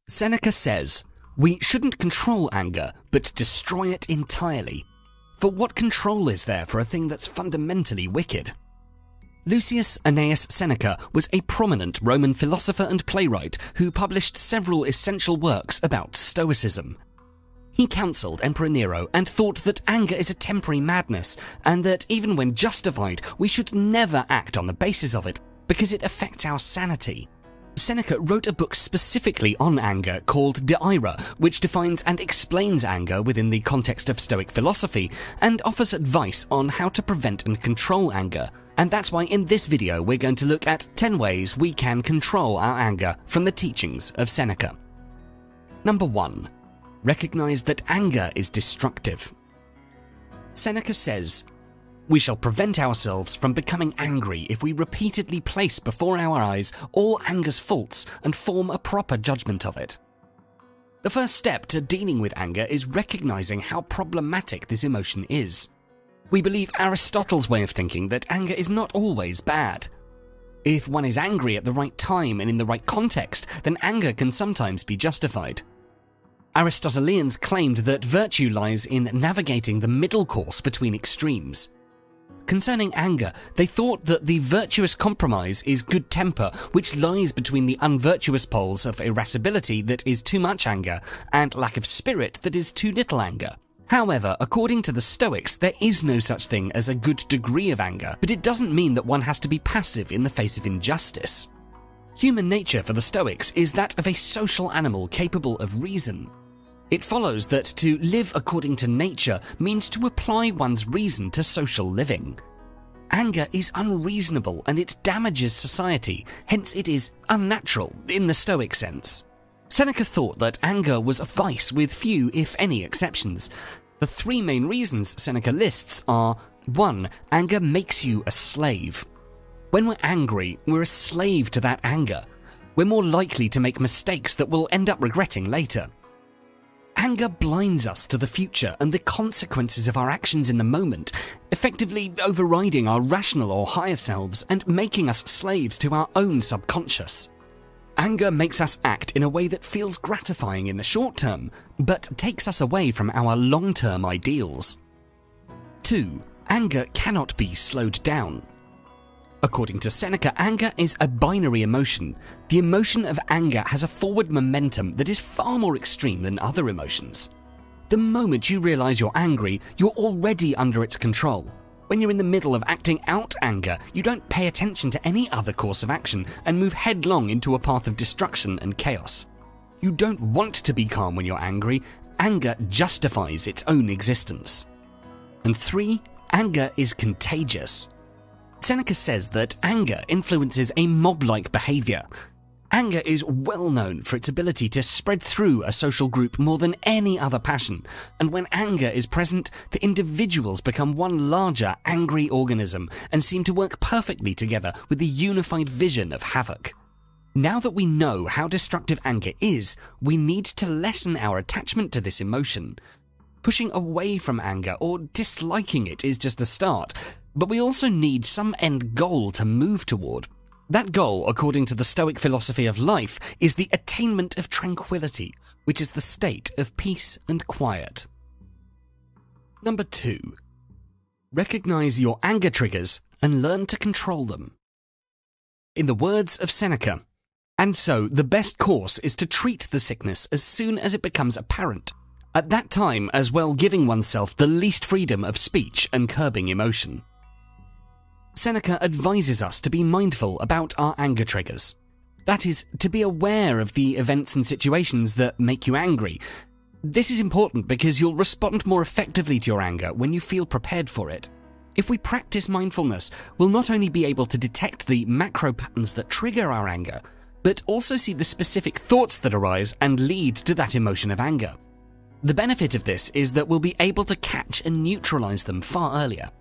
Seneca says, "We shouldn't control anger, but destroy it entirely. For what control is there for a thing that's fundamentally wicked?" Lucius Annaeus Seneca was a prominent Roman philosopher and playwright who published several essential works about Stoicism. He counseled Emperor Nero and thought that anger is a temporary madness, and that even when justified, we should never act on the basis of it, because it affects our sanity. Seneca wrote a book specifically on anger called De Ira, which defines and explains anger within the context of Stoic philosophy, and offers advice on how to prevent and control anger. And that's why in this video we're going to look at 10 ways we can control our anger from the teachings of Seneca. Number 1. Recognize that anger is destructive. Seneca says, "We shall prevent ourselves from becoming angry if we repeatedly place before our eyes all anger's faults and form a proper judgment of it." The first step to dealing with anger is recognizing how problematic this emotion is. We believe Aristotle's way of thinking that anger is not always bad. If one is angry at the right time and in the right context, then anger can sometimes be justified. Aristotelians claimed that virtue lies in navigating the middle course between extremes. Concerning anger, they thought that the virtuous compromise is good temper, which lies between the unvirtuous poles of irascibility that is too much anger and lack of spirit that is too little anger. However, according to the Stoics, there is no such thing as a good degree of anger, but it doesn't mean that one has to be passive in the face of injustice. Human nature for the Stoics is that of a social animal capable of reason. It follows that to live according to nature means to apply one's reason to social living. Anger is unreasonable and it damages society, hence it is unnatural in the Stoic sense. Seneca thought that anger was a vice with few, if any, exceptions. The 3 main reasons Seneca lists are: 1. Anger makes you a slave. When we're angry, we're a slave to that anger. We're more likely to make mistakes that we'll end up regretting later. Anger blinds us to the future and the consequences of our actions in the moment, effectively overriding our rational or higher selves and making us slaves to our own subconscious. Anger makes us act in a way that feels gratifying in the short term, but takes us away from our long-term ideals. 2. Anger cannot be slowed down. According to Seneca, anger is a binary emotion. The emotion of anger has a forward momentum that is far more extreme than other emotions. The moment you realize you're angry, you're already under its control. When you're in the middle of acting out anger, you don't pay attention to any other course of action and move headlong into a path of destruction and chaos. You don't want to be calm when you're angry. Anger justifies its own existence. And 3. Anger is contagious. Seneca says that anger influences a mob-like behavior. Anger is well known for its ability to spread through a social group more than any other passion, and when anger is present, the individuals become one larger angry organism and seem to work perfectly together with the unified vision of havoc. Now that we know how destructive anger is, we need to lessen our attachment to this emotion. Pushing away from anger or disliking it is just a start, but we also need some end goal to move toward. That goal, according to the Stoic philosophy of life, is the attainment of tranquility, which is the state of peace and quiet. Number 2. Recognize your anger triggers and learn to control them. In the words of Seneca, "And so the best course is to treat the sickness as soon as it becomes apparent, at that time as well giving oneself the least freedom of speech and curbing emotion." Seneca advises us to be mindful about our anger triggers. That is, to be aware of the events and situations that make you angry. This is important because you'll respond more effectively to your anger when you feel prepared for it. If we practice mindfulness, we'll not only be able to detect the macro patterns that trigger our anger, but also see the specific thoughts that arise and lead to that emotion of anger. The benefit of this is that we'll be able to catch and neutralize them far earlier.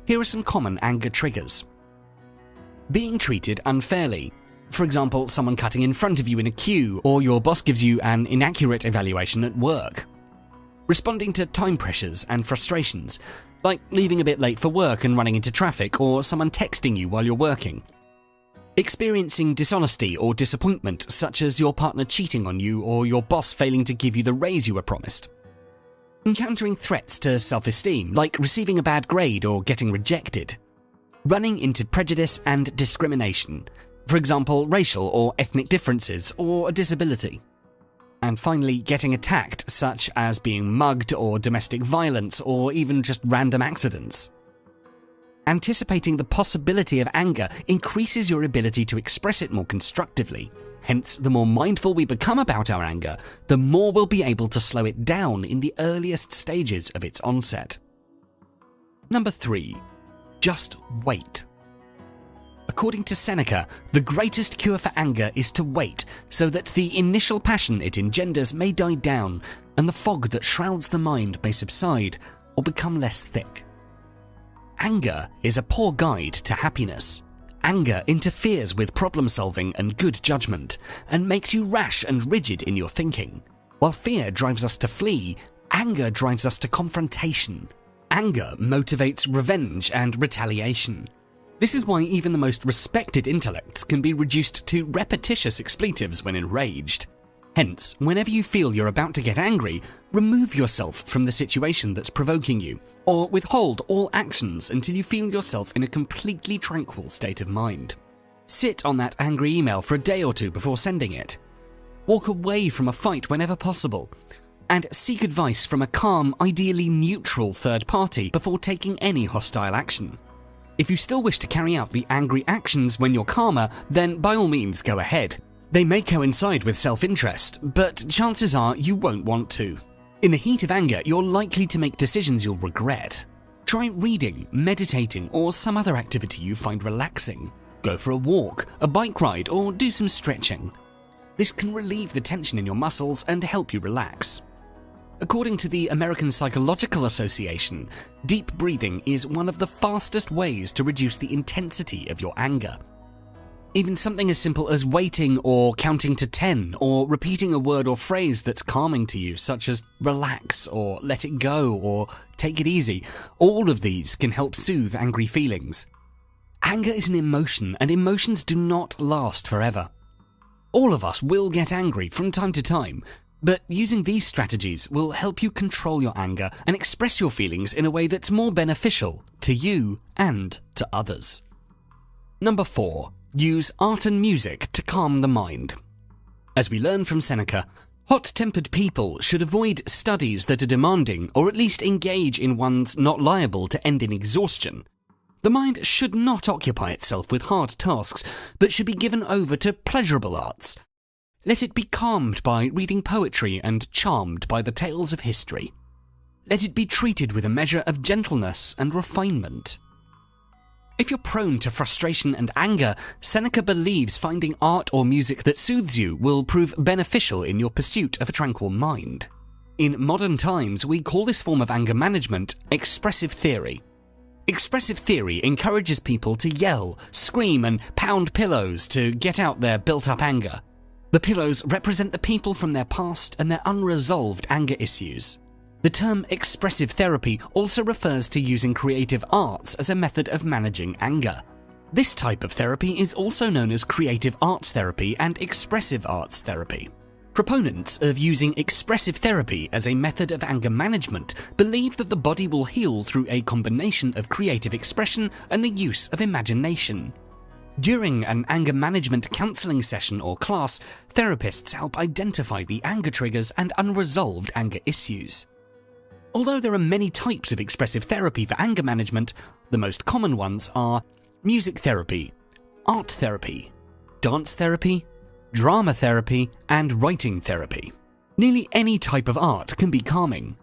Here are some common anger triggers. Being treated unfairly. For example, someone cutting in front of you in a queue, or your boss gives you an inaccurate evaluation at work. Responding to time pressures and frustrations, like leaving a bit late for work and running into traffic, or someone texting you while you're working. Experiencing dishonesty or disappointment, such as your partner cheating on you or your boss failing to give you the raise you were promised. Encountering threats to self-esteem, like receiving a bad grade or getting rejected. Running into prejudice and discrimination, for example, racial or ethnic differences or a disability. And finally, getting attacked, such as being mugged or domestic violence or even just random accidents. Anticipating the possibility of anger increases your ability to express it more constructively. Hence, the more mindful we become about our anger, the more we'll be able to slow it down in the earliest stages of its onset. Number 3. Just wait. According to Seneca, the greatest cure for anger is to wait, so that the initial passion it engenders may die down, and the fog that shrouds the mind may subside or become less thick. Anger is a poor guide to happiness. Anger interferes with problem-solving and good judgment, and makes you rash and rigid in your thinking. While fear drives us to flee, anger drives us to confrontation. Anger motivates revenge and retaliation. This is why even the most respected intellects can be reduced to repetitious expletives when enraged. Hence, whenever you feel you're about to get angry, remove yourself from the situation that's provoking you, or withhold all actions until you feel yourself in a completely tranquil state of mind. Sit on that angry email for a day or two before sending it. Walk away from a fight whenever possible, and seek advice from a calm, ideally neutral third party before taking any hostile action. If you still wish to carry out the angry actions when you're calmer, then by all means go ahead. They may coincide with self-interest, but chances are you won't want to. In the heat of anger, you're likely to make decisions you'll regret. Try reading, meditating, or some other activity you find relaxing. Go for a walk, a bike ride, or do some stretching. This can relieve the tension in your muscles and help you relax. According to the American Psychological Association, deep breathing is one of the fastest ways to reduce the intensity of your anger. Even something as simple as waiting or counting to 10 or repeating a word or phrase that's calming to you, such as relax or let it go or take it easy, all of these can help soothe angry feelings. Anger is an emotion, and emotions do not last forever. All of us will get angry from time to time, but using these strategies will help you control your anger and express your feelings in a way that's more beneficial to you and to others. Number 4. Use art and music to calm the mind. As we learn from Seneca, hot-tempered people should avoid studies that are demanding, or at least engage in ones not liable to end in exhaustion. The mind should not occupy itself with hard tasks, but should be given over to pleasurable arts. Let it be calmed by reading poetry and charmed by the tales of history. Let it be treated with a measure of gentleness and refinement. If you're prone to frustration and anger, Seneca believes finding art or music that soothes you will prove beneficial in your pursuit of a tranquil mind. In modern times, we call this form of anger management expressive theory. Expressive theory encourages people to yell, scream, and pound pillows to get out their built-up anger. The pillows represent the people from their past and their unresolved anger issues. The term expressive therapy also refers to using creative arts as a method of managing anger. This type of therapy is also known as creative arts therapy and expressive arts therapy. Proponents of using expressive therapy as a method of anger management believe that the body will heal through a combination of creative expression and the use of imagination. During an anger management counseling session or class, therapists help identify the anger triggers and unresolved anger issues. Although there are many types of expressive therapy for anger management, the most common ones are music therapy, art therapy, dance therapy, drama therapy, and writing therapy. Nearly any type of art can be calming.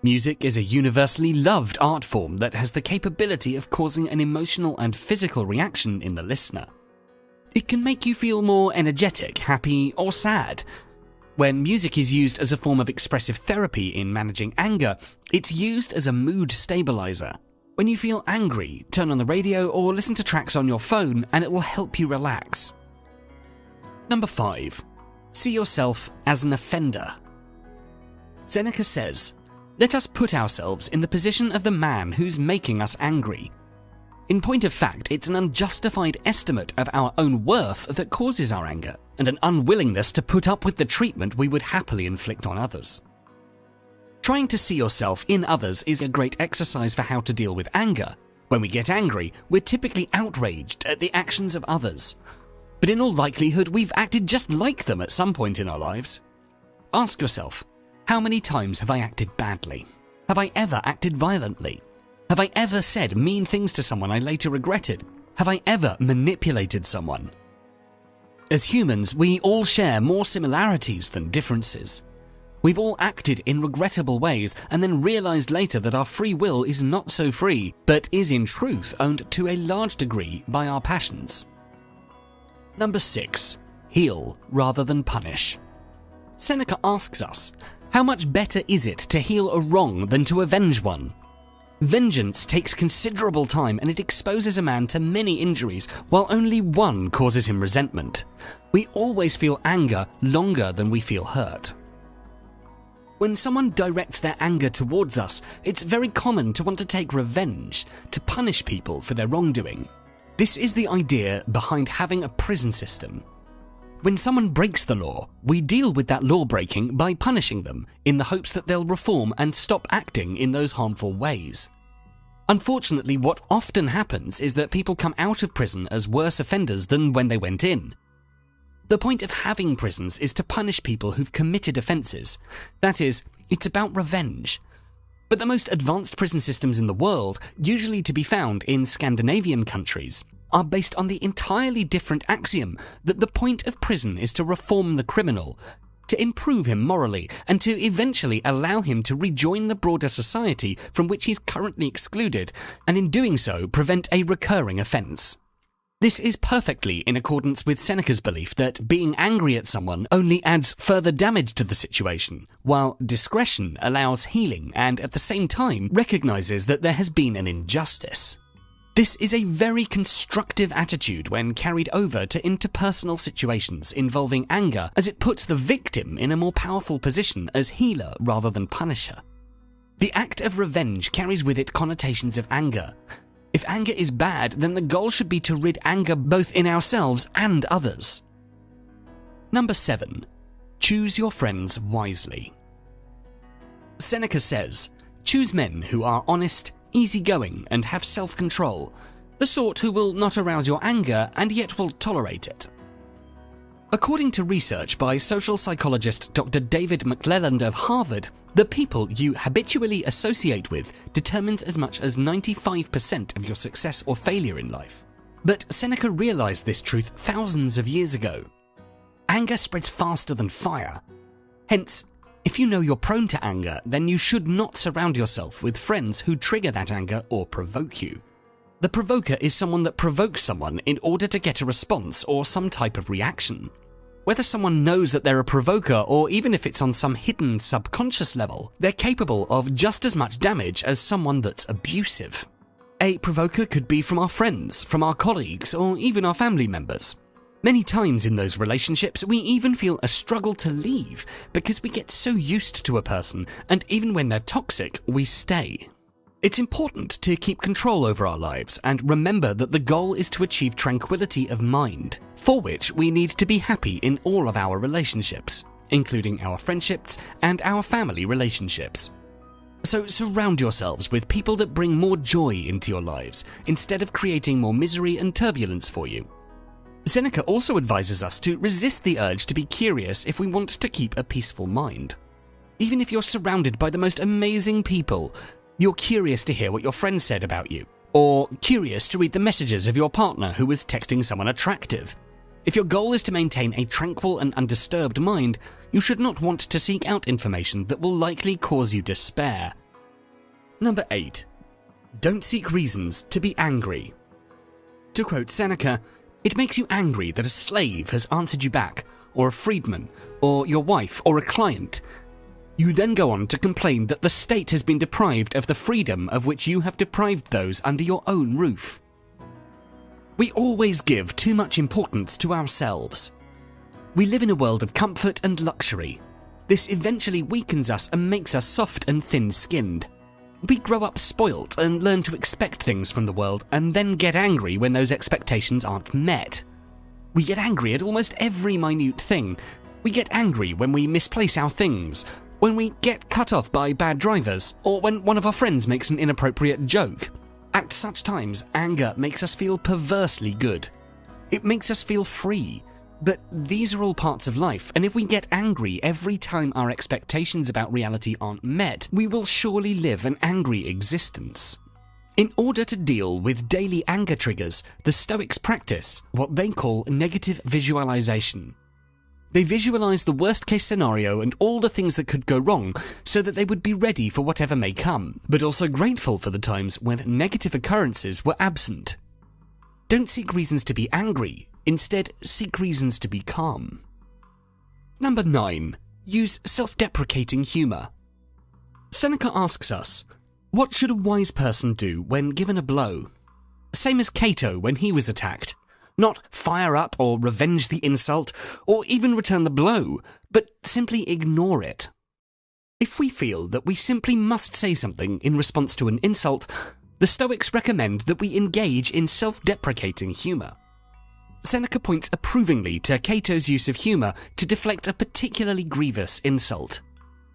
Music is a universally loved art form that has the capability of causing an emotional and physical reaction in the listener. It can make you feel more energetic, happy, or sad. When music is used as a form of expressive therapy in managing anger, it's used as a mood stabilizer. When you feel angry, turn on the radio or listen to tracks on your phone and it will help you relax. Number 5. See yourself as an offender. Seneca says, "Let us put ourselves in the position of the man who's making us angry. In point of fact, it's an unjustified estimate of our own worth that causes our anger, and an unwillingness to put up with the treatment we would happily inflict on others. Trying to see yourself in others is a great exercise for how to deal with anger. When we get angry, we're typically outraged at the actions of others. But in all likelihood, we've acted just like them at some point in our lives. Ask yourself, how many times have I acted badly? Have I ever acted violently? Have I ever said mean things to someone I later regretted? Have I ever manipulated someone? As humans, we all share more similarities than differences. We've all acted in regrettable ways and then realized later that our free will is not so free, but is in truth owned to a large degree by our passions. Number 6. Heal rather than punish. Seneca asks us, how much better is it to heal a wrong than to avenge one? Vengeance takes considerable time and it exposes a man to many injuries, while only one causes him resentment. We always feel anger longer than we feel hurt. When someone directs their anger towards us, it's very common to want to take revenge, to punish people for their wrongdoing. This is the idea behind having a prison system. When someone breaks the law, we deal with that law breaking by punishing them, in the hopes that they'll reform and stop acting in those harmful ways. Unfortunately, what often happens is that people come out of prison as worse offenders than when they went in. The point of having prisons is to punish people who've committed offences. That is, it's about revenge. But the most advanced prison systems in the world, usually to be found in Scandinavian countries, are based on the entirely different axiom that the point of prison is to reform the criminal, to improve him morally, and to eventually allow him to rejoin the broader society from which he's currently excluded, and in doing so prevent a recurring offence. This is perfectly in accordance with Seneca's belief that being angry at someone only adds further damage to the situation, while discretion allows healing and at the same time recognises that there has been an injustice. This is a very constructive attitude when carried over to interpersonal situations involving anger, as it puts the victim in a more powerful position as healer rather than punisher. The act of revenge carries with it connotations of anger. If anger is bad, then the goal should be to rid anger both in ourselves and others. Number 7. Choose your friends wisely. Seneca says, choose men who are honest, easygoing, and have self-control, the sort who will not arouse your anger and yet will tolerate it. According to research by social psychologist Dr. David McClelland of Harvard, the people you habitually associate with determines as much as 95% of your success or failure in life. But Seneca realized this truth thousands of years ago. Anger spreads faster than fire. Hence, if you know you're prone to anger, then you should not surround yourself with friends who trigger that anger or provoke you. The provoker is someone that provokes someone in order to get a response or some type of reaction. Whether someone knows that they're a provoker or even if it's on some hidden subconscious level, they're capable of just as much damage as someone that's abusive. A provoker could be from our friends, from our colleagues, or even our family members. Many times in those relationships, we even feel a struggle to leave because we get so used to a person, and even when they're toxic, we stay. It's important to keep control over our lives and remember that the goal is to achieve tranquility of mind, for which we need to be happy in all of our relationships, including our friendships and our family relationships. So surround yourselves with people that bring more joy into your lives instead of creating more misery and turbulence for you. Seneca also advises us to resist the urge to be curious if we want to keep a peaceful mind. Even if you're surrounded by the most amazing people, you're curious to hear what your friend said about you, or curious to read the messages of your partner who was texting someone attractive. If your goal is to maintain a tranquil and undisturbed mind, you should not want to seek out information that will likely cause you despair. Number 8. Don't seek reasons to be angry. To quote Seneca, it makes you angry that a slave has answered you back, or a freedman, or your wife, or a client. You then go on to complain that the state has been deprived of the freedom of which you have deprived those under your own roof. We always give too much importance to ourselves. We live in a world of comfort and luxury. This eventually weakens us and makes us soft and thin-skinned. We grow up spoilt and learn to expect things from the world and then get angry when those expectations aren't met. We get angry at almost every minute thing. We get angry when we misplace our things, when we get cut off by bad drivers, or when one of our friends makes an inappropriate joke. At such times, anger makes us feel perversely good. It makes us feel free. But these are all parts of life, and if we get angry every time our expectations about reality aren't met, we will surely live an angry existence. In order to deal with daily anger triggers, the Stoics practice what they call negative visualization. They visualize the worst-case scenario and all the things that could go wrong so that they would be ready for whatever may come, but also grateful for the times when negative occurrences were absent. Don't seek reasons to be angry. Instead, seek reasons to be calm. Number 9. Use self-deprecating humor. Seneca asks us, what should a wise person do when given a blow? Same as Cato when he was attacked. Not fire up or revenge the insult, or even return the blow, but simply ignore it. If we feel that we simply must say something in response to an insult, the Stoics recommend that we engage in self-deprecating humor. Seneca points approvingly to Cato's use of humor to deflect a particularly grievous insult.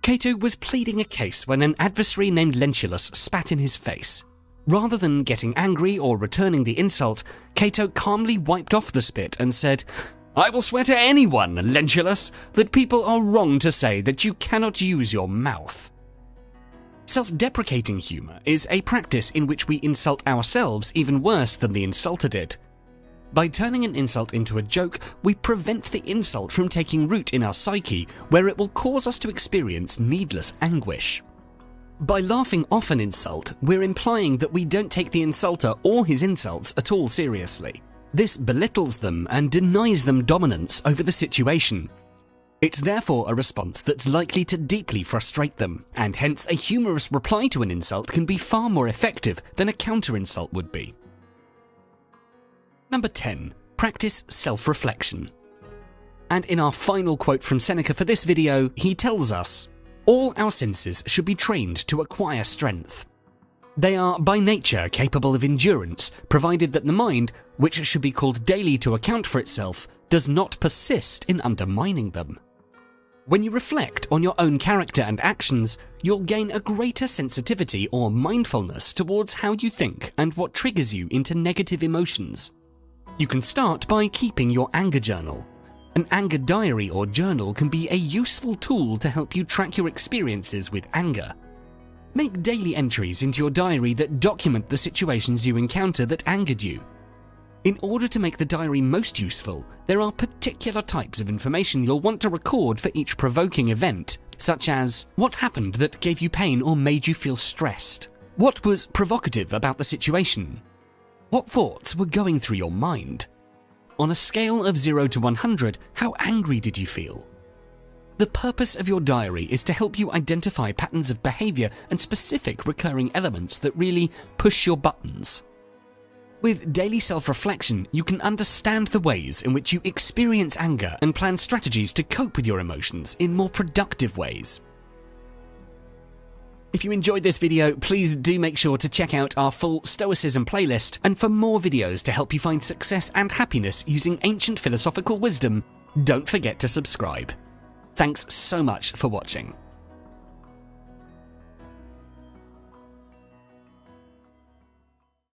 Cato was pleading a case when an adversary named Lentulus spat in his face. Rather than getting angry or returning the insult, Cato calmly wiped off the spit and said, "I will swear to anyone, Lentulus, that people are wrong to say that you cannot use your mouth." Self-deprecating humor is a practice in which we insult ourselves even worse than the insulter did. By turning an insult into a joke, we prevent the insult from taking root in our psyche, where it will cause us to experience needless anguish. By laughing off an insult, we're implying that we don't take the insulter or his insults at all seriously. This belittles them and denies them dominance over the situation. It's therefore a response that's likely to deeply frustrate them, and hence a humorous reply to an insult can be far more effective than a counter-insult would be. Number 10. Practice self-reflection. And in our final quote from Seneca for this video, he tells us, all our senses should be trained to acquire strength. They are by nature capable of endurance, provided that the mind, which should be called daily to account for itself, does not persist in undermining them. When you reflect on your own character and actions, you'll gain a greater sensitivity or mindfulness towards how you think and what triggers you into negative emotions. You can start by keeping your anger journal. An anger diary or journal can be a useful tool to help you track your experiences with anger. Make daily entries into your diary that document the situations you encounter that angered you. In order to make the diary most useful, there are particular types of information you'll want to record for each provoking event, such as what happened that gave you pain or made you feel stressed? What was provocative about the situation? What thoughts were going through your mind? On a scale of 0 to 100, how angry did you feel? The purpose of your diary is to help you identify patterns of behavior and specific recurring elements that really push your buttons. With daily self-reflection, you can understand the ways in which you experience anger and plan strategies to cope with your emotions in more productive ways. If you enjoyed this video, please do make sure to check out our full Stoicism playlist, and for more videos to help you find success and happiness using ancient philosophical wisdom, don't forget to subscribe. Thanks so much for watching.